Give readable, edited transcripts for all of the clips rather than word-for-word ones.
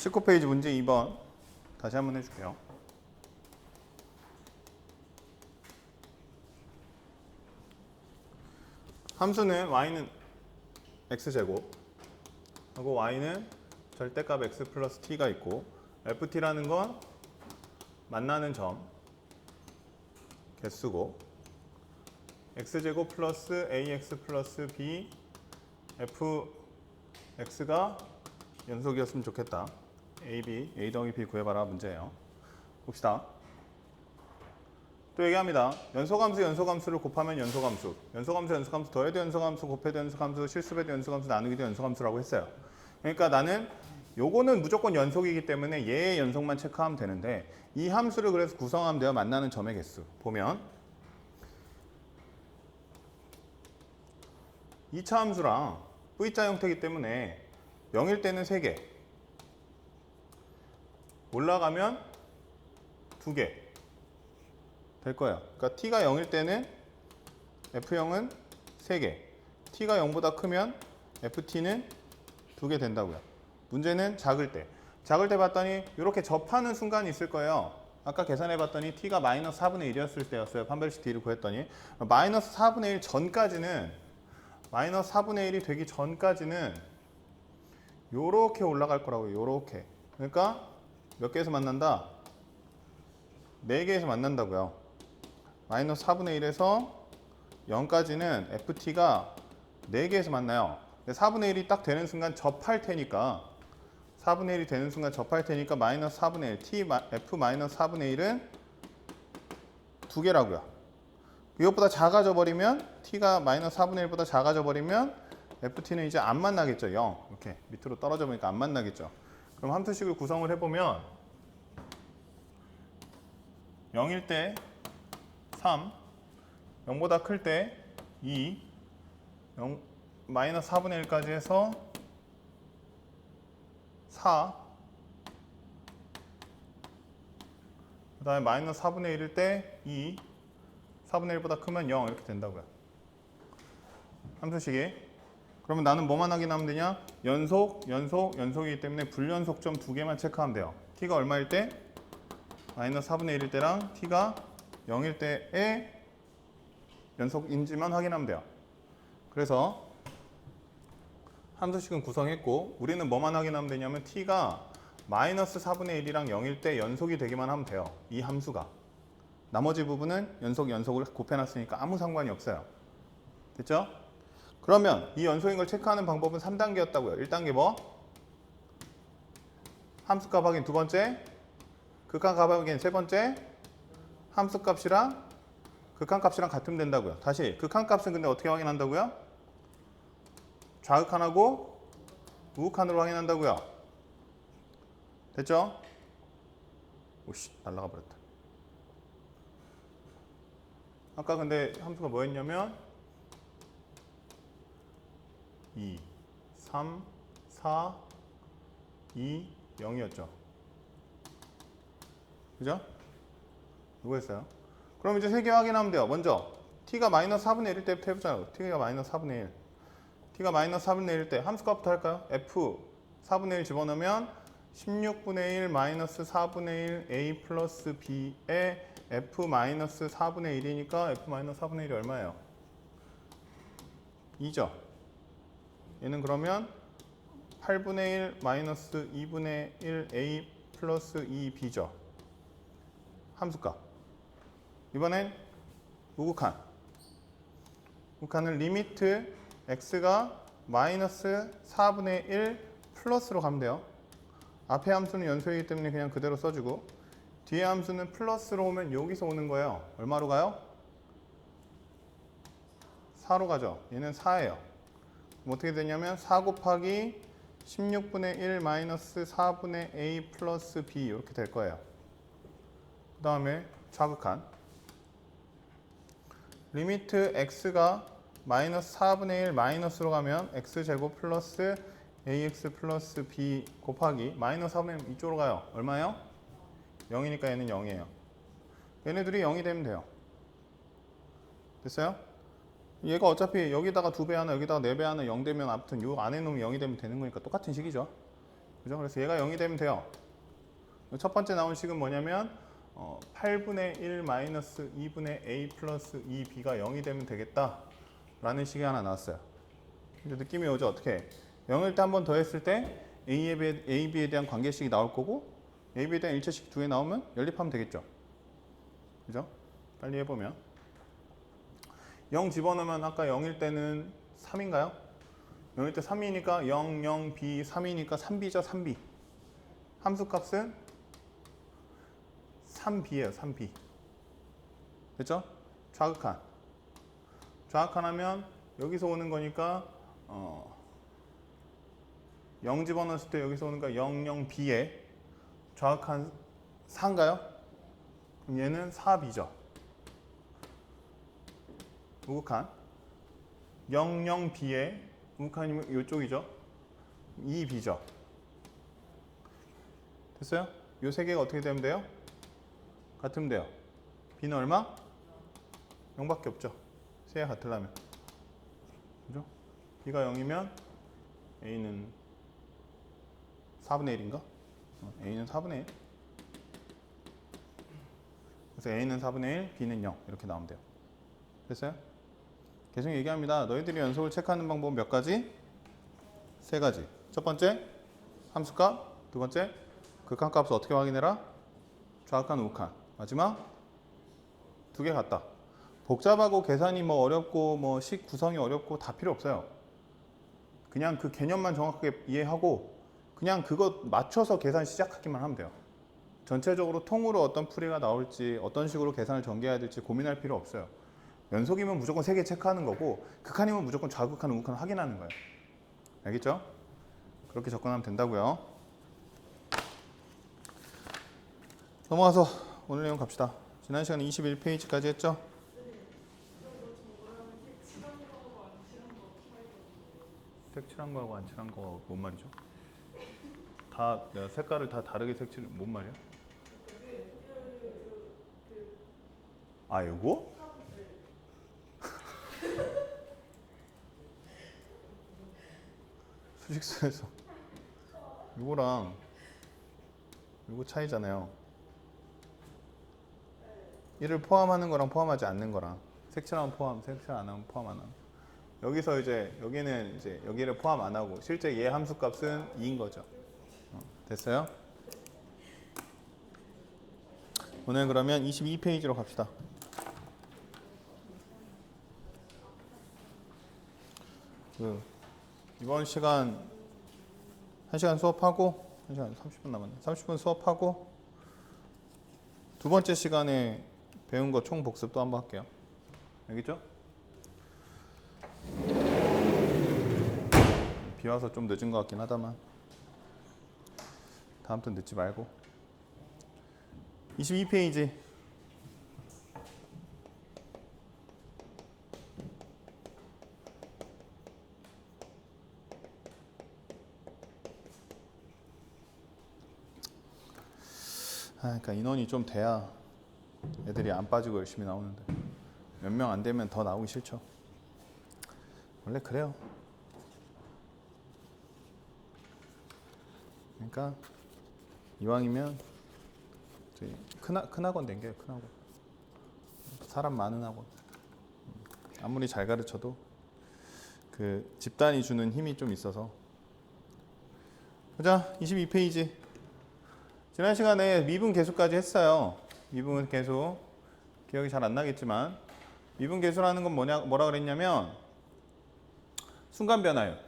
19페이지 문제 2번 다시 한번 해줄게요. 함수는 y는 x제곱 하고 y는 절대값 x 플러스 t가 있고 ft라는 건 만나는 점 개수고 x제곱 플러스 ax 플러스 b fx가 연속이었으면 좋겠다. a 더하기 b 구해봐라 문제예요. 봅시다. 또 얘기합니다. 연소함수를 곱하면 연소함수, 연소함수 더해도 연소함수, 곱해도 연소함수, 실수해도 연소함수, 나누기도 연소함수라고 했어요. 그러니까 나는 요거는 무조건 연속이기 때문에 얘의 연속만 체크하면 되는데 이 함수를 그래서 구성하면 돼요. 만나는 점의 개수. 보면 2차 함수랑 V자 형태이기 때문에 0일 때는 3개, 올라가면 2개 될 거예요. 그러니까 t가 0일 때는 f0은 3개, t가 0보다 크면 ft는 2개 된다고요. 문제는 작을 때 봤더니 이렇게 접하는 순간이 있을 거예요. 아까 계산해 봤더니 t가 마이너스 4분의 1이었을 때였어요. 판별식 d를 구했더니 마이너스 4분의 1 전까지는 마이너스 4분의 1이 되기 전까지는 요렇게 올라갈 거라고요. 요렇게. 그러니까 몇 개에서 만난다? 4개에서 만난다고요. 마이너스 4분의 1에서 0까지는 ft가 4개에서 만나요. 4분의 1이 딱 되는 순간 접할 테니까 4분의 1이 되는 순간 접할 테니까 마이너스 4분의 1 f 마이너스 4분의 1은 2개라고요. 이것보다 작아져 버리면 t가 마이너스 4분의 1보다 작아져 버리면 ft는 이제 안 만나겠죠. 0 이렇게 밑으로 떨어져 보니까 안 만나겠죠. 그럼 함수식을 구성을 해보면 0일 때 3, 0보다 클 때 2, 0, 마이너스 4분의 1까지 해서 4, 그 다음에 마이너스 4분의 1일 때 2, 4분의 1보다 크면 0 이렇게 된다고요. 함수식이. 그러면 나는 뭐만 확인하면 되냐? 연속이기 때문에 불연속점 2개만 체크하면 돼요. t가 얼마일 때? 마이너스 4분의 1일 때랑 t가 0일 때의 연속인지만 확인하면 돼요. 그래서 함수식은 구성했고 우리는 뭐만 확인하면 되냐면 t가 마이너스 4분의 1이랑 0일 때 연속이 되기만 하면 돼요. 이 함수가. 나머지 부분은 연속을 곱해놨으니까 아무 상관이 없어요. 됐죠? 그러면 이 연속인 걸 체크하는 방법은 3단계였다고요. 1단계 뭐? 함수값 확인 두 번째, 극한값 확인 세 번째, 함수값이랑 극한값이랑 같으면 된다고요. 다시 극한값은 근데 어떻게 확인한다고요? 좌극한하고 우극한으로 확인한다고요. 됐죠? 오씨 날라가 버렸다. 아까 근데 함수가 뭐였냐면 2, 3, 4, 2, 0이었죠. 그죠? 누구였어요? 그럼 이제 3개 확인하면 돼요. 먼저 t가 마이너스 4분의 1일 때부터 해보자고. t가 마이너스 4분의 1. t가 마이너스 4분의 1일 때 함수값부터 할까요? f 4분의 1 집어넣으면 16분의 1 마이너스 4분의 1 a 플러스 b에 f 마이너스 4분의 1이니까 f 마이너스 4분의 1이 얼마예요? 2죠. 얘는 그러면 8분의 1 마이너스 2분의 1 a 플러스 2b죠. 함수값. 이번엔 우극한. 우극한은 리미트 x가 마이너스 4분의 1 플러스로 가면 돼요. 앞에 함수는 연소이기 때문에 그냥 그대로 써주고 뒤에 함수는 플러스로 오면 여기서 오는 거예요. 얼마로 가요? 4로 가죠. 얘는 4예요. 그럼 어떻게 되냐면 4 곱하기 16분의 1 마이너스 4분의 a 플러스 b 이렇게 될 거예요. 그 다음에 좌극한 리미트 x가 마이너스 4분의 1 마이너스로 가면 x제곱 플러스 ax 플러스 b 곱하기 마이너스 4분의 1 이쪽으로 가요. 얼마예요? 0이니까 얘는 0이에요. 얘네들이 0이 되면 돼요. 됐어요? 얘가 어차피 여기다가 2배 하나 여기다가 4배 하나 0 되면 아무튼 요 안에 놓으면 0이 되면 되는 거니까 똑같은 식이죠. 그죠? 그래서 얘가 0이 되면 돼요. 첫 번째 나온 식은 뭐냐면 8분의 1 마이너스 2분의 a 플러스 2b가 0이 되면 되겠다 라는 식이 하나 나왔어요. 이제 느낌이 오죠? 어떻게? 0일 때 한 번 더 했을 때 a, b에 대한 관계식이 나올 거고 a, b에 대한 일체식 두 개 나오면 연립하면 되겠죠? 그죠? 빨리 해보면 0 집어넣으면 아까 0일 때는 3인가요? 0일 때 3이니까 0, 0, b, 3이니까 3b죠? 3b 함수값은 3b예요. 3b 됐죠? 좌극한 하면 여기서 오는 거니까 0 집어넣었을 때 여기서 오는 거 0, 0, b에 좌극한 4인가요? 그럼 얘는 4b죠. 우극한 0, 0, b에 우극한이면 이쪽이죠. 2b죠. 됐어요? 이 세 개가 어떻게 되면 돼요? 같으면 돼요. b는 얼마? 0밖에 없죠. 세 개가 같으려면. 그죠? b가 0이면 a는 4분의 1인가? a는 4분의 1. 그래서 a는 4분의 1, b는 0 이렇게 나오면 돼요. 됐어요? 계속 얘기합니다. 너희들이 연속을 체크하는 방법은 몇 가지? 세 가지. 첫 번째, 함수값. 두 번째, 극한값을 어떻게 확인해라? 좌극한, 우극한. 마지막, 두 개 같다. 복잡하고 계산이 뭐 어렵고 뭐 식 구성이 어렵고 다 필요 없어요. 그냥 그 개념만 정확하게 이해하고 그냥 그것 맞춰서 계산 시작하기만 하면 돼요. 전체적으로 통으로 어떤 풀이가 나올지 어떤 식으로 계산을 전개해야 될지 고민할 필요 없어요. 연속이면 무조건 3개 체크하는 거고 극한이면 무조건 좌극한, 우극한 확인하는 거예요. 알겠죠? 그렇게 접근하면 된다고요. 넘어가서 오늘 내용 갑시다. 지난 시간에 21페이지까지 했죠? 색칠한 거하고 안 칠한 거 뭔 말이죠? 다 내가 색깔을 다 다르게 색칠 뭔 말이야? 아 이거? 수직수에서 이거랑 이거 차이잖아요. 이를 포함하는 거랑 포함하지 않는 거랑 색칠하면 포함, 색칠 안 하면 포함 안 하면 여기서 이제 여기는 이제 여기를 포함 안 하고 실제 얘 함수값은 2인 거죠. 됐어요? 오늘 그러면 22페이지로 갑시다. 이번 시간 1시간 수업하고 1시간 30분 남았네. 30분 수업하고 두 번째 시간에 배운 거 총 복습 또 한번 할게요. 알겠죠? 비 와서 좀 늦은 것 같긴 하다만 다음부터 늦지 말고 22페이지 그러니까 인원이 좀 돼야 애들이 안 빠지고 열심히 나오는데 몇 명 안 되면 더 나오기 싫죠. 원래 그래요. 그러니까 이왕이면 저희 큰 학원 댕겨요. 큰 학원. 사람 많은 학원. 아무리 잘 가르쳐도 그 집단이 주는 힘이 좀 있어서. 보자. 22페이지. 지난 시간에 미분 계수까지 했어요. 미분 계수. 기억이 잘 안 나겠지만 미분 계수라는 건 뭐라 그랬냐면 순간 변화율.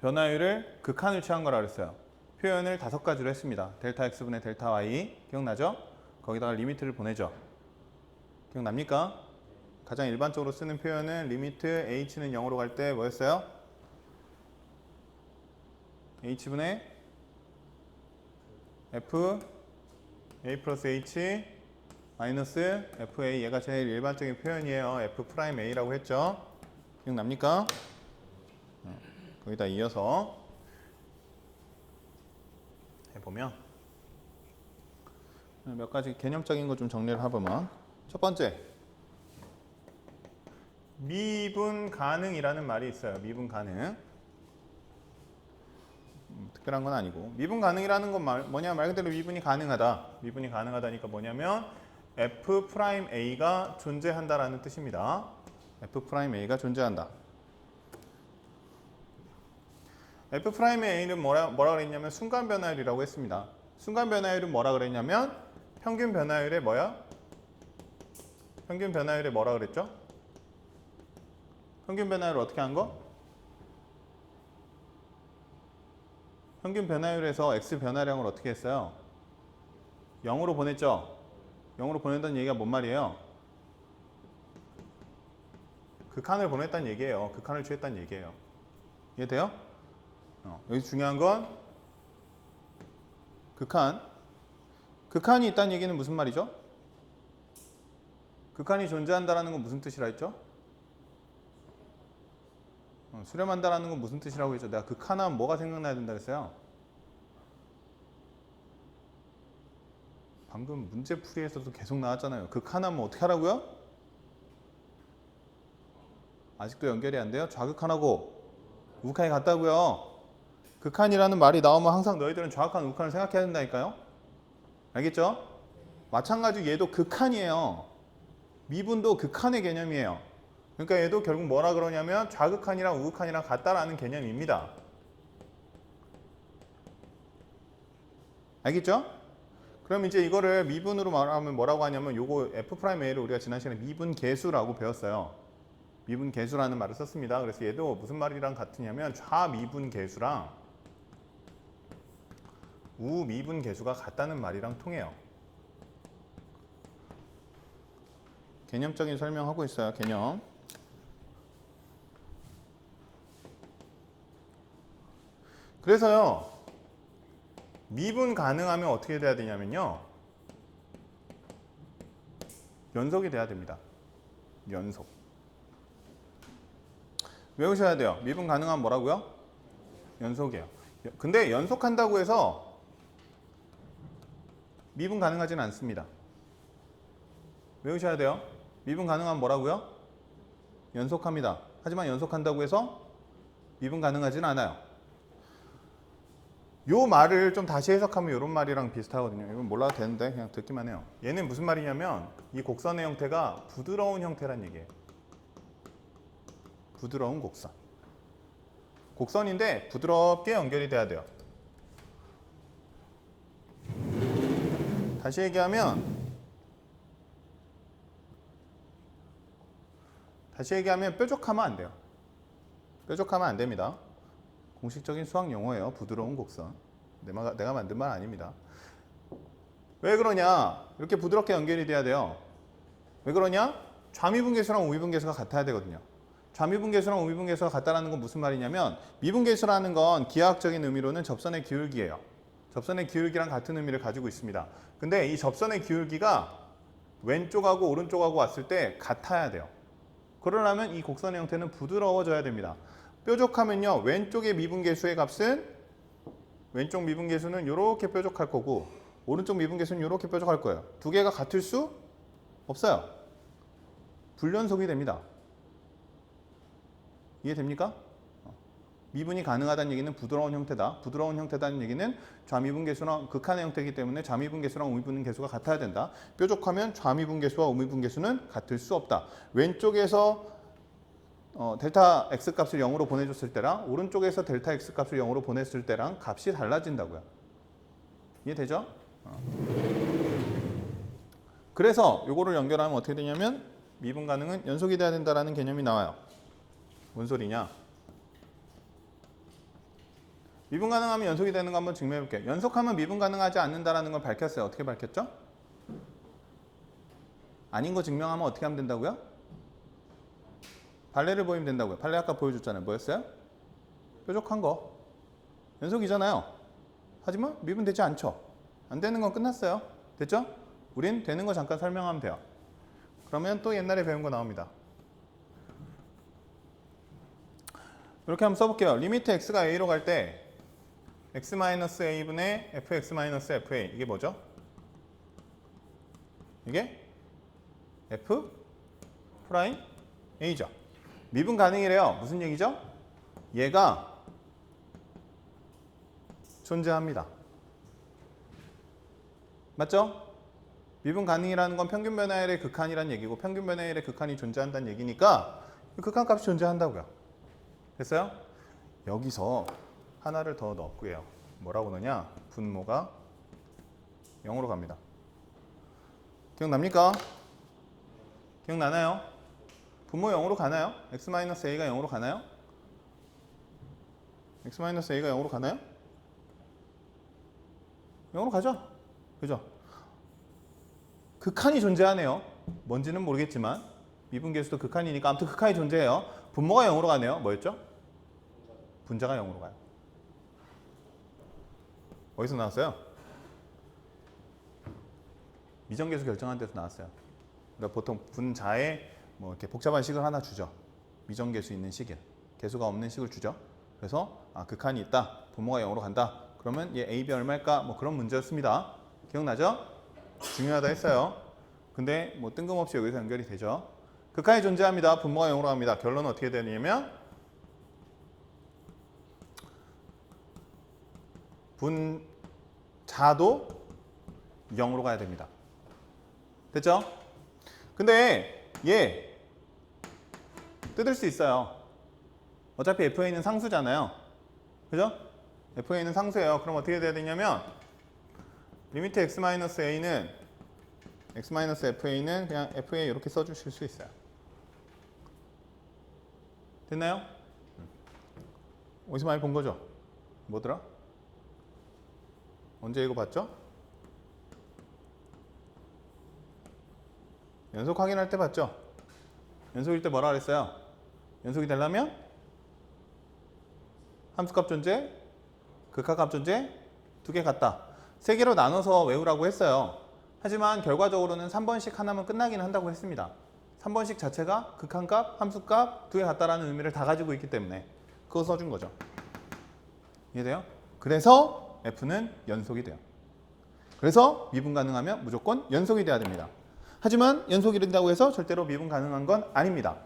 변화율을 극한을 취한 거라 그랬어요. 표현을 5가지로 했습니다. 델타 x분의 델타 y. 기억나죠? 거기다가 리미트를 보내죠. 기억납니까? 가장 일반적으로 쓰는 표현은 리미트 h는 0으로 갈 때 뭐였어요? h분의 f a 플러스 h 마이너스 fa 얘가 제일 일반적인 표현이에요. f 프라임 a라고 했죠. 기억납니까? 거기다 이어서 해보면 몇 가지 개념적인 거 좀 정리를 해보면 첫 번째 미분 가능이라는 말이 있어요. 미분 가능 특별한 건 아니고 미분 가능이라는 건 뭐냐 말 그대로 미분이 가능하다. 미분이 가능하다니까 뭐냐면 F'A가 존재한다라는 뜻입니다. F'A가 존재한다. F'A는 뭐라 그랬냐면 순간 변화율이라고 했습니다. 순간 변화율은 뭐라 그랬냐면 평균 변화율의 뭐야? 평균 변화율의 뭐라 그랬죠? 평균 변화율을 어떻게 한 거? 평균 변화율에서 x 변화량을 어떻게 했어요? 0으로 보냈죠? 0으로 보낸다는 얘기가 뭔 말이에요? 극한을 보냈다는 얘기예요. 극한을 취했다는 얘기예요. 이해돼요? 여기 중요한 건 극한이 있다는 얘기는 무슨 말이죠? 극한이 존재한다는 건 무슨 뜻이라 했죠? 수렴한다는 건 무슨 뜻이라고 했죠? 내가 극한하면 뭐가 생각나야 된다 그랬어요? 방금 문제풀이에서도 계속 나왔잖아요. 극한하면 어떻게 하라고요? 아직도 연결이 안 돼요? 좌극한하고 우극한이 같다고요. 극한이라는 말이 나오면 항상 너희들은 좌극한, 우극한을 생각해야 된다니까요. 알겠죠? 마찬가지로 얘도 극한이에요. 미분도 극한의 개념이에요. 그러니까 얘도 결국 뭐라 그러냐면 좌극한이랑 우극한이랑 같다라는 개념입니다. 알겠죠? 그럼 이제 이거를 미분으로 말하면 뭐라고 하냐면 요거 F'A를 우리가 지난 시간에 미분 계수라고 배웠어요. 미분 계수라는 말을 썼습니다. 그래서 얘도 무슨 말이랑 같으냐면 좌미분 계수랑 우미분 계수가 같다는 말이랑 통해요. 개념적인 설명하고 있어요. 개념. 그래서요. 미분 가능하면 어떻게 돼야 되냐면요. 연속이 돼야 됩니다. 연속. 외우셔야 돼요. 미분 가능하면 뭐라고요? 연속이에요. 근데 연속한다고 해서 미분 가능하지는 않습니다. 외우셔야 돼요. 미분 가능하면 뭐라고요? 연속합니다. 하지만 연속한다고 해서 미분 가능하지는 않아요. 요 말을 좀 다시 해석하면 이런 말이랑 비슷하거든요. 이건 몰라도 되는데 그냥 듣기만 해요. 얘는 무슨 말이냐면 이 곡선의 형태가 부드러운 형태란 얘기예요. 부드러운 곡선. 곡선인데 부드럽게 연결이 돼야 돼요. 다시 얘기하면 뾰족하면 안 돼요. 뾰족하면 안 됩니다. 공식적인 수학 용어예요. 부드러운 곡선. 내가 만든 말 아닙니다. 왜 그러냐? 이렇게 부드럽게 연결이 돼야 돼요. 왜 그러냐? 좌미분계수랑 우미분계수가 같아야 되거든요. 좌미분계수랑 우미분계수가 같다는 건 무슨 말이냐면 미분계수라는 건 기하학적인 의미로는 접선의 기울기예요. 접선의 기울기랑 같은 의미를 가지고 있습니다. 근데 이 접선의 기울기가 왼쪽하고 오른쪽하고 왔을 때 같아야 돼요. 그러려면 이 곡선의 형태는 부드러워져야 됩니다. 뾰족하면요. 왼쪽의 미분계수의 값은 왼쪽 미분계수는 이렇게 뾰족할 거고 오른쪽 미분계수는 이렇게 뾰족할 거예요. 두 개가 같을 수 없어요. 불연속이 됩니다. 이해됩니까? 미분이 가능하다는 얘기는 부드러운 형태다. 부드러운 형태다는 얘기는 좌미분계수랑 극한의 형태이기 때문에 좌미분계수랑 우미분계수가 같아야 된다. 뾰족하면 좌미분계수와 우미분계수는 같을 수 없다. 왼쪽에서 델타 x 값을 0으로 보내줬을 때랑 오른쪽에서 델타 x 값을 0으로 보냈을 때랑 값이 달라진다고요. 이해되죠? 그래서 이거를 연결하면 어떻게 되냐면 미분 가능은 연속이 돼야 된다는 개념이 나와요. 뭔 소리냐? 미분 가능하면 연속이 되는 거 한번 증명해 볼게요. 연속하면 미분 가능하지 않는다는 걸 밝혔어요. 어떻게 밝혔죠? 아닌 거 증명하면 어떻게 하면 된다고요? 발레를 보이면 된다고요. 발레 아까 보여줬잖아요. 뭐였어요? 뾰족한 거. 연속이잖아요. 하지만 미분되지 않죠. 안 되는 건 끝났어요. 됐죠? 우린 되는 거 잠깐 설명하면 돼요. 그러면 또 옛날에 배운 거 나옵니다. 이렇게 한번 써볼게요. 리미트 x가 a로 갈 때 x-a분의 fx-fa 이게 뭐죠? 이게 f 프라임 a죠. 미분 가능이래요. 무슨 얘기죠? 얘가 존재합니다. 맞죠? 미분 가능이라는 건 평균 변화율의 극한이란 얘기고 평균 변화율의 극한이 존재한다는 얘기니까 극한 값이 존재한다고요. 됐어요? 여기서 하나를 더 넣고요. 뭐라고 넣냐? 분모가 0으로 갑니다. 기억납니까? 기억나나요? 분모 0으로 가나요? x-a가 0으로 가나요? x-a가 0으로 가나요? 0으로 가죠? 그죠? 극한이 존재하네요. 뭔지는 모르겠지만 미분계수도 극한이니까 아무튼 극한이 존재해요. 분모가 0으로 가네요. 뭐였죠? 분자가 0으로 가요. 어디서 나왔어요? 미정계수 결정한 데서 나왔어요. 그러니까 보통 분자에 뭐 이렇게 복잡한 식을 하나 주죠. 미정계수 있는 식을. 계수가 없는 식을 주죠. 그래서 극한이 있다. 분모가 0으로 간다. 그러면 얘 a, b 얼마일까? 뭐 그런 문제였습니다. 기억나죠? 중요하다 했어요. 근데 뭐 뜬금없이 여기서 연결이 되죠. 극한이 존재합니다. 분모가 0으로 갑니다. 결론은 어떻게 되냐면 분자도 0으로 가야 됩니다. 됐죠? 근데 얘 뜯을 수 있어요. 어차피 FA는 상수잖아요. 그죠? FA는 상수예요. 그럼 어떻게 돼야 되냐면 리미트 x-a는 x-fa는 그냥 FA 이렇게 써주실 수 있어요. 됐나요? 어디서 많이 본 거죠? 뭐더라? 언제 이거 봤죠? 연속 확인할 때 봤죠? 연속일 때 뭐라 그랬어요? 연속이 되려면 함수값 존재, 극한값 존재 두 개 같다. 세 개로 나눠서 외우라고 했어요. 하지만 결과적으로는 3번씩 하나면 끝나긴 한다고 했습니다. 3번씩 자체가 극한값, 함수값 두 개 같다라는 의미를 다 가지고 있기 때문에 그거 써준 거죠. 이해돼요? 그래서 F는 연속이 돼요. 그래서 미분 가능하면 무조건 연속이 돼야 됩니다. 하지만 연속이 된다고 해서 절대로 미분 가능한 건 아닙니다.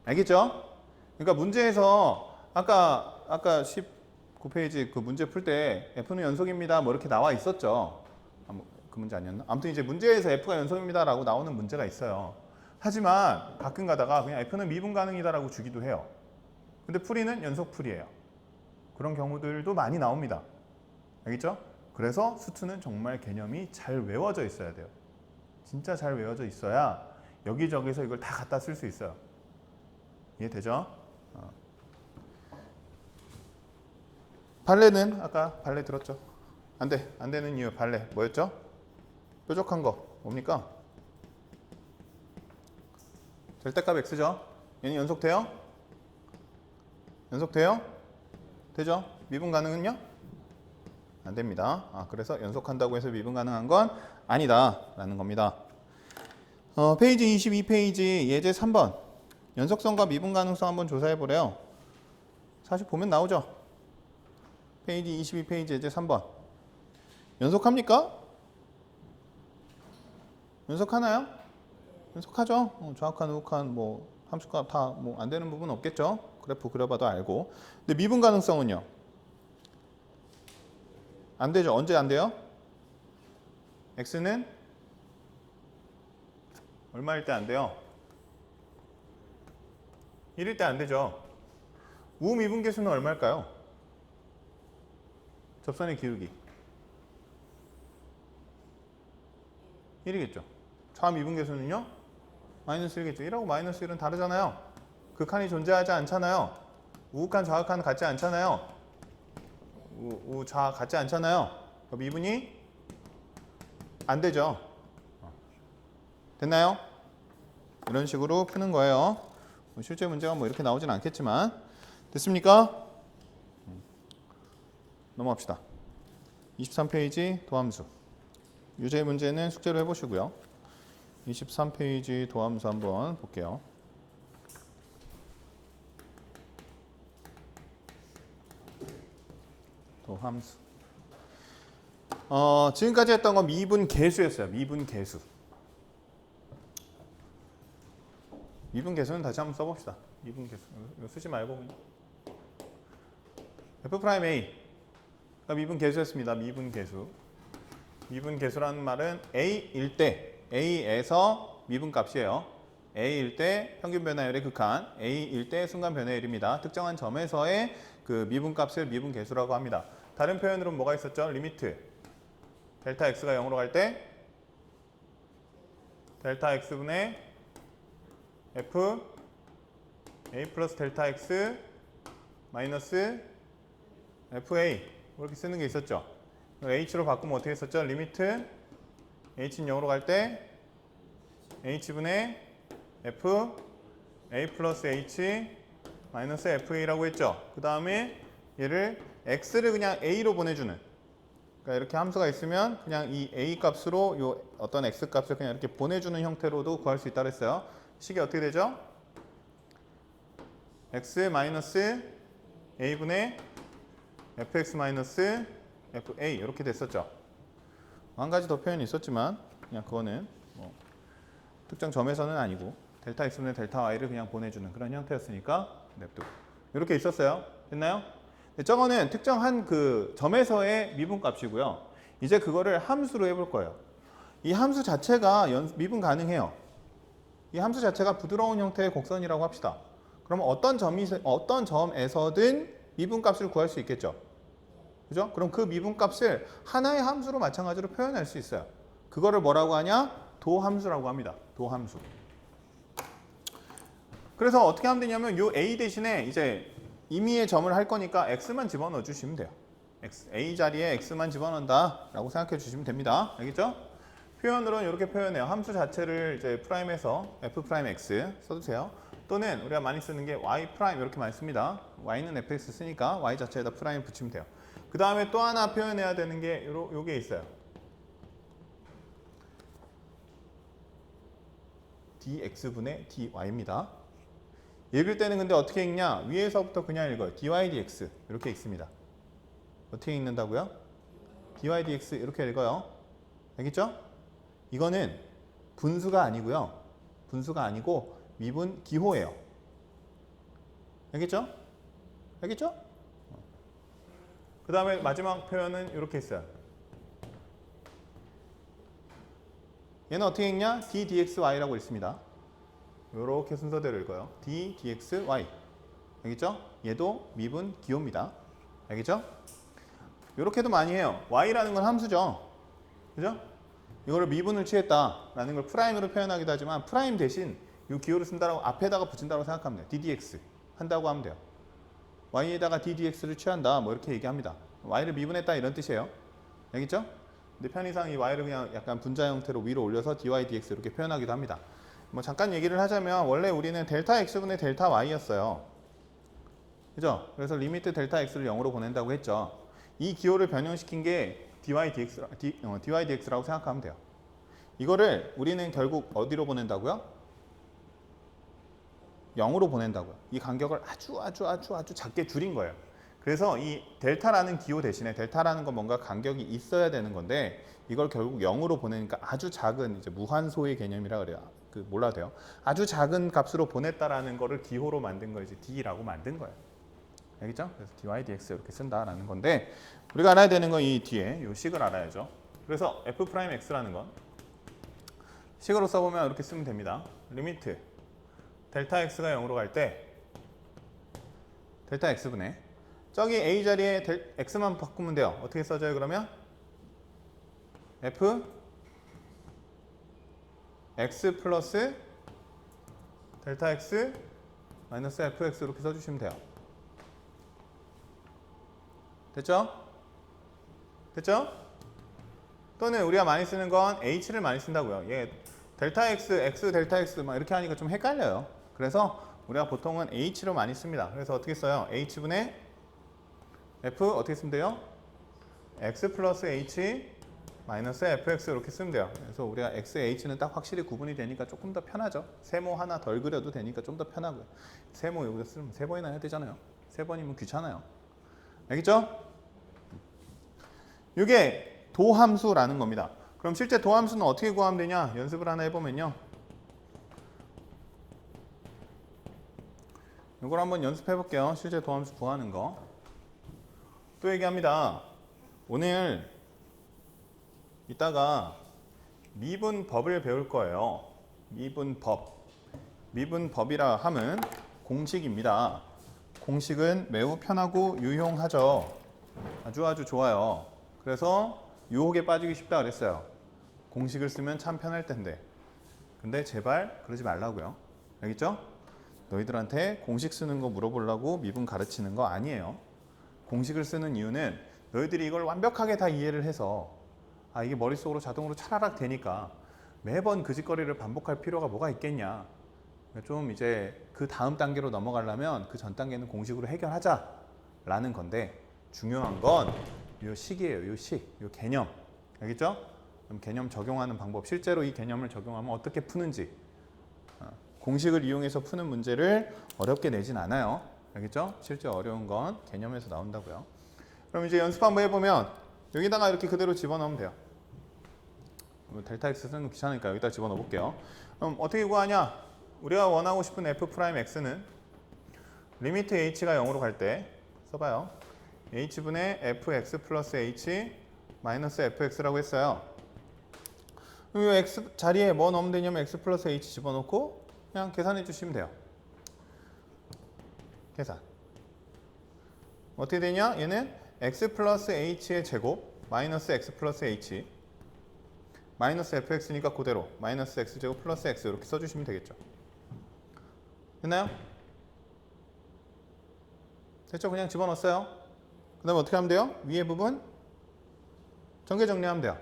알겠죠? 그러니까 문제에서 아까 19페이지 그 문제 풀 때 F는 연속입니다. 뭐 이렇게 나와 있었죠. 그 문제 아니었나? 아무튼 이제 문제에서 F가 연속입니다 라고 나오는 문제가 있어요. 하지만 가끔 가다가 그냥 F는 미분 가능이다 라고 주기도 해요. 근데 풀이는 연속 풀이에요. 그런 경우들도 많이 나옵니다. 알겠죠? 그래서 수투는 정말 개념이 잘 외워져 있어야 돼요. 진짜 잘 외워져 있어야 여기저기서 이걸 다 갖다 쓸 수 있어요. 이해되죠? 발레는 아까 발레 들었죠? 안 되는 이유 발레 뭐였죠? 뾰족한 거 뭡니까? 절대값 x죠? 얘는 연속돼요? 연속돼요? 되죠? 미분 가능은요? 안 됩니다. 그래서 연속한다고 해서 미분 가능한 건 아니다 라는 겁니다. 페이지 22페이지 예제 3번 연속성과 미분 가능성 한번 조사해 보래요. 사실 보면 나오죠. 페이지 22페이지 예제 3번 연속합니까? 연속하나요? 연속하죠. 좌욱한 우욱한 뭐 함수값 다 뭐 안 되는 부분 없겠죠. 그래프 그려봐도 알고. 근데 미분 가능성은요? 안 되죠. 언제 안 돼요? x는 얼마일 때 안 돼요? 1일 때 안 되죠. 우미분계수는 얼마일까요? 접선의 기울기 1이겠죠. 좌미분계수는요? 마이너스 1이겠죠. 1하고 마이너스 1은 다르잖아요. 극한이 존재하지 않잖아요. 우극한 좌극한 같지 않잖아요. 우좌 같지 않잖아요. 미분이 안 되죠. 됐나요? 이런 식으로 푸는 거예요. 실제 문제가 뭐 이렇게 나오진 않겠지만 됐습니까? 넘어갑시다. 23페이지 도함수. 유제 문제는 숙제로 해보시고요. 23페이지 도함수 한번 볼게요. 도함수. 지금까지 했던 건 미분 계수였어요. 미분 계수. 미분 계수는 다시 한번 써봅시다. 미분 계수. 이거 쓰지 말고 그냥. F' A 그러니까 미분계수였습니다. 미분계수. 미분계수라는 말은 A일 때, A에서 미분값이에요. A일 때 평균 변화율의 극한, A일 때 순간 변화율입니다. 특정한 점에서의 그 미분값을 미분계수라고 합니다. 다른 표현으로는 뭐가 있었죠? 리미트. 델타 x가 0으로 갈 때 델타 x분의 f a 플러스 델타 x 마이너스 fa 이렇게 쓰는 게 있었죠. h로 바꾸면 어떻게 했었죠? 리미트 h는 0으로 갈 때 h분의 f a 플러스 h 마이너스 fa라고 했죠. 그 다음에 얘를 x를 그냥 a로 보내주는, 그러니까 이렇게 함수가 있으면 그냥 이 a 값으로 요 어떤 x 값을 그냥 이렇게 보내주는 형태로도 구할 수 있다고 했어요. 식이 어떻게 되죠? x 마이너스 a분의 fx 마이너스 fa 이렇게 됐었죠. 한 가지 더 표현이 있었지만 그냥 그거는 뭐 특정 점에서는 아니고 델타 x분의 델타 y를 그냥 보내주는 그런 형태였으니까 냅두고 이렇게 있었어요. 됐나요? 저거는 특정한 그 점에서의 미분값이고요. 이제 그거를 함수로 해볼 거예요. 이 함수 자체가 미분 가능해요. 이 함수 자체가 부드러운 형태의 곡선이라고 합시다. 그러면 어떤 점에서든 미분값을 구할 수 있겠죠. 그죠? 그럼 그 미분값을 하나의 함수로 마찬가지로 표현할 수 있어요. 그거를 뭐라고 하냐? 도함수라고 합니다. 도함수. 그래서 어떻게 하면 되냐면 요 a 대신에 이제 임의의 점을 할 거니까 x만 집어넣어 주시면 돼요. a 자리에 x만 집어넣는다 라고 생각해 주시면 됩니다. 알겠죠? 표현으로는 이렇게 표현해요. 함수 자체를 이제 프라임에서 f'(x) 써주세요. 또는 우리가 많이 쓰는 게 y' 이렇게 많이 씁니다. y는 fx 쓰니까 y 자체에다 프라임 붙이면 돼요. 그 다음에 또 하나 표현해야 되는 게 요게 있어요. dx분의 dy입니다. 읽을 때는 근데 어떻게 읽냐? 위에서부터 그냥 읽어요. dy dx 이렇게 읽습니다. 어떻게 읽는다고요? dy dx 이렇게 읽어요. 알겠죠? 이거는 분수가 아니고요. 분수가 아니고 미분 기호예요. 알겠죠? 알겠죠? 그 다음에 마지막 표현은 이렇게 있어요. 얘는 어떻게 읽냐? d dxy라고 읽습니다. 이렇게 순서대로 읽어요. d dxy. 알겠죠? 얘도 미분 기호입니다. 알겠죠? 이렇게도 많이 해요. y라는 건 함수죠. 그죠? 이거를 미분을 취했다라는 걸 프라임으로 표현하기도 하지만 프라임 대신 이 기호를 쓴다라고 앞에다가 붙인다고 생각하면 돼요. ddx 한다고 하면 돼요. y에다가 ddx를 취한다 뭐 이렇게 얘기합니다. y를 미분했다 이런 뜻이에요. 알겠죠? 근데 편의상 이 y를 그냥 약간 분자 형태로 위로 올려서 dy dx 이렇게 표현하기도 합니다. 뭐 잠깐 얘기를 하자면 원래 우리는 델타 x분의 델타 y였어요. 그죠? 그래서 리미트 델타 x를 0으로 보낸다고 했죠. 이 기호를 변형시킨 게 dy dx라고 생각하면 돼요. 이거를 우리는 결국 어디로 보낸다고요? 0으로 보낸다고요. 이 간격을 아주 작게 줄인 거예요. 그래서 이 델타라는 기호 대신에 델타라는 건 뭔가 간격이 있어야 되는 건데 이걸 결국 0으로 보내니까 아주 작은 이제 무한소의 개념이라 그래요. 그 몰라도 돼요. 아주 작은 값으로 보냈다라는 거를 기호로 만든 거 이제 d라고 만든 거예요. 알겠죠? 그래서 dy dx 이렇게 쓴다라는 건데 우리가 알아야 되는 건 이 뒤에 이 식을 알아야죠. 그래서 f'x라는 건 식으로 써보면 이렇게 쓰면 됩니다. 리미트 델타 x가 0으로 갈 때 델타 x분의 저기 a 자리에 x만 바꾸면 돼요. 어떻게 써져요 그러면? f x 플러스 델타 x 마이너스 fx 이렇게 써주시면 돼요. 됐죠? 됐죠? 또는 우리가 많이 쓰는 건 h를 많이 쓴다고요. 얘 델타 x, x 델타 x 막 이렇게 하니까 좀 헷갈려요. 그래서 우리가 보통은 h로 많이 씁니다. 그래서 어떻게 써요? h분의 f 어떻게 쓰면 돼요? x 플러스 h 마이너스 fx 이렇게 쓰면 돼요. 그래서 우리가 x, h는 딱 확실히 구분이 되니까 조금 더 편하죠. 세모 하나 덜 그려도 되니까 좀 더 편하고요. 세모 여기다 쓰면 세 번이나 해야 되잖아요. 세 번이면 귀찮아요. 알겠죠? 이게 도함수라는 겁니다. 그럼 실제 도함수는 어떻게 구하면 되냐? 연습을 하나 해보면요. 이걸 한번 연습해 볼게요. 실제 도함수 구하는 거. 또 얘기합니다. 오늘 이따가 미분법을 배울 거예요. 미분법. 미분법이라 함은 공식입니다. 공식은 매우 편하고 유용하죠. 아주 좋아요. 그래서 유혹에 빠지기 쉽다 그랬어요. 공식을 쓰면 참 편할 텐데. 근데 제발 그러지 말라고요. 알겠죠? 너희들한테 공식 쓰는 거 물어보려고 미분 가르치는 거 아니에요. 공식을 쓰는 이유는 너희들이 이걸 완벽하게 다 이해를 해서 이게 머릿속으로 자동으로 차라락 되니까 매번 그 짓거리를 반복할 필요가 뭐가 있겠냐. 좀 이제 그 다음 단계로 넘어가려면 그 전 단계는 공식으로 해결하자라는 건데, 중요한 건 요 식이에요. 요 식, 요 개념. 알겠죠? 그럼 개념 적용하는 방법, 실제로 이 개념을 적용하면 어떻게 푸는지. 공식을 이용해서 푸는 문제를 어렵게 내진 않아요. 알겠죠? 실제 어려운 건 개념에서 나온다고요. 그럼 이제 연습 한번 해보면 여기다가 이렇게 그대로 집어넣으면 돼요. 델타 x 쓰는 거 귀찮으니까 여기다 집어넣어 볼게요. 그럼 어떻게 구하냐? 우리가 원하고 싶은 f'x는 리미트 h가 0으로 갈 때 써봐요. h분의 fx 플러스 h 마이너스 fx라고 했어요. 그럼 이 x 자리에 뭐 넣으면 되냐면 x 플러스 h 집어넣고 그냥 계산해 주시면 돼요. 계산. 어떻게 되냐? 얘는 x 플러스 h의 제곱 마이너스 x 플러스 h 마이너스 fx니까 그대로 마이너스 x제곱 플러스 x 이렇게 써주시면 되겠죠. 됐나요? 됐죠? 그냥 집어넣었어요. 그 다음에 어떻게 하면 돼요? 위에 부분 전개 정리하면 돼요.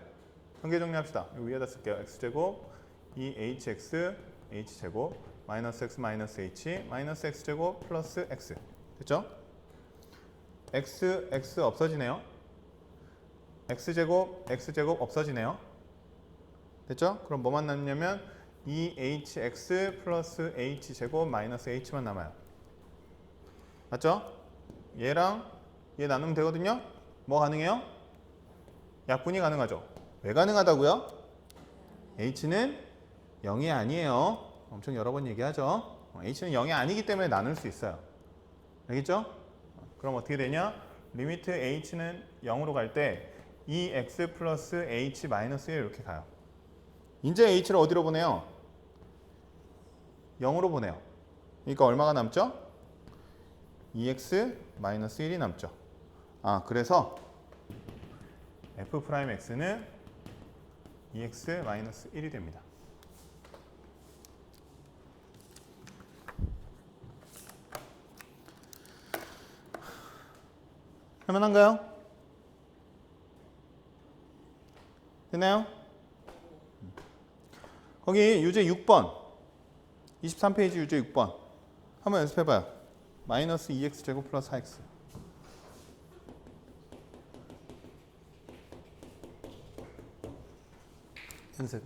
전개 정리합시다. 여기 위에다 쓸게요. x제곱 2hx h제곱 마이너스 x 마이너스 h 마이너스 x제곱 플러스 x. 됐죠? x 없어지네요. x제곱 없어지네요. 됐죠? 그럼 뭐만 남냐면 2hx 플러스 h제곱 마이너스 h만 남아요. 맞죠? 얘랑 얘 나누면 되거든요? 뭐 가능해요? 약분이 가능하죠. 왜 가능하다고요? h는 0이 아니에요. 엄청 여러 번 얘기하죠. h는 0이 아니기 때문에 나눌 수 있어요. 알겠죠? 그럼 어떻게 되냐? 리미트 h는 0으로 갈 때 2x 플러스 h 마이너스 1 이렇게 가요. 이제 h를 어디로 보내요? 0으로 보내요. 그러니까 얼마가 남죠? 2x 마이너스 1이 남죠. 그래서 f'x는 2x 마이너스 1이 됩니다. 할만한가요? 됐나요? 거기 유제 6번 23페이지 유제 6번 한번 연습해봐요. 마이너스 2x 제곱 플러스 4x 연습.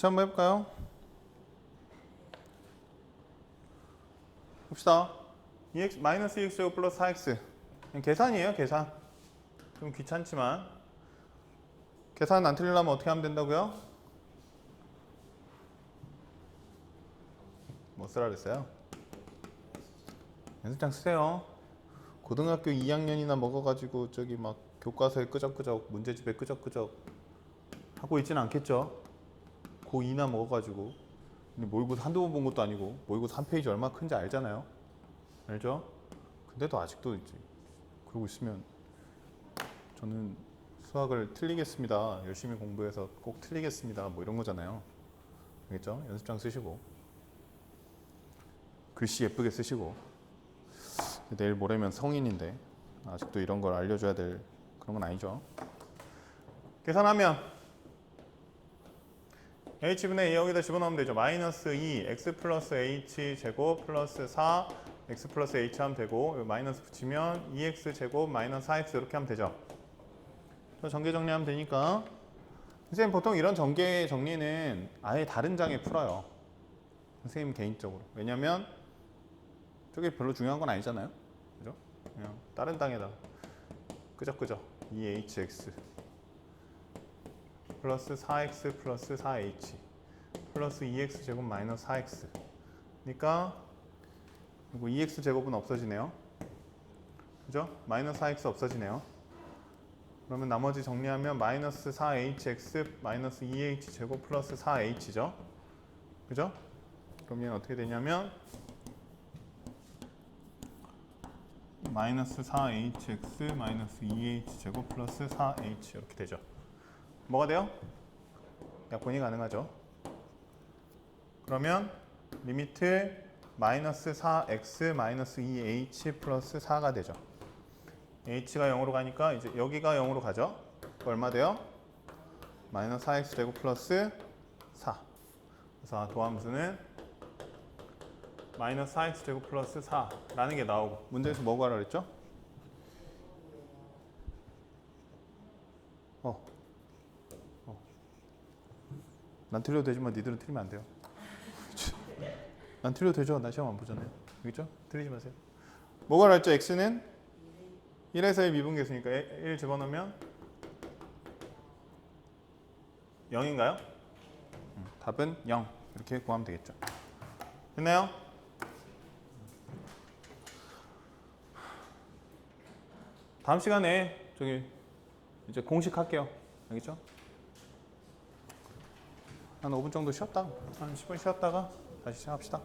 같이 한번 해볼까요? 봅시다. 2x 마이너스 2x 제곱 플러스 4x. 그냥 계산이에요, 계산. 좀 귀찮지만 계산 안 틀리려면 어떻게 하면 된다고요? 뭐 쓰라 그랬어요? 연습장 쓰세요. 고등학교 2학년이나 먹어가지고 저기 막 교과서에 끄적끄적 문제집에 끄적끄적 하고 있지는 않겠죠? 고2나 먹어가지고. 근데 모의고사 한두 번 본 것도 아니고 모의고사 한 페이지 얼마나 큰지 알잖아요. 알죠? 근데도 아직도 이제 그러고 있으면 저는 수학을 틀리겠습니다. 열심히 공부해서 꼭 틀리겠습니다. 뭐 이런 거잖아요. 알겠죠? 연습장 쓰시고 글씨 예쁘게 쓰시고. 내일 모레면 성인인데 아직도 이런 걸 알려줘야 될 그런 건 아니죠. 계산하면 h분의 2 여기다 집어넣으면 되죠. 마이너스 2 x 플러스 h 제곱 플러스 4 x 플러스 h 하면 되고 마이너스 붙이면 2x 제곱 마이너스 4x 이렇게 하면 되죠. 전개 정리하면 되니까. 선생님 보통 이런 전개 정리는 아예 다른 장에 풀어요. 선생님 개인적으로. 왜냐면 저게 별로 중요한 건 아니잖아요. 그죠? 그냥 다른 땅에다 끄적끄적 2hx 플러스 4x 플러스 4h 플러스 2x 제곱 마이너스 4x 그러니까 그리고 2x 제곱은 없어지네요. 그죠? 마이너스 4x 없어지네요. 그러면 나머지 정리하면 마이너스 4hx 마이너스 2h 제곱 플러스 4h죠. 그죠? 그럼 얘는 어떻게 되냐면 마이너스 4hx 마이너스 2h 제곱 플러스 4h 이렇게 되죠. 뭐가 돼요? 약분이 가능하죠. 그러면 리미트 마이너스 4x 마이너스 2h 플러스 4가 되죠. h가 0으로 가니까 이제 여기가 0으로 가죠. 얼마 돼요? 마이너스 4x 제곱 플러스 4. 그래서 도함수는 마이너스 4x 제곱 플러스 4라는 게 나오고 문제에서 뭐 구하라 그랬죠? 난 틀려도 되지만 니들은 틀리면 안 돼요. 난 틀려도 되죠. 나 시험 안 보잖아요. 알겠죠? 틀리지 마세요. 뭐가 나왔죠? x는 1에서의 미분계수니까 1 집어넣으면 0인가요? 답은 0 이렇게 구하면 되겠죠. 됐나요? 다음 시간에 저기 이제 공식 할게요. 알겠죠? 한 5분 정도 쉬었다가 한 10분 쉬었다가 다시 시작합시다.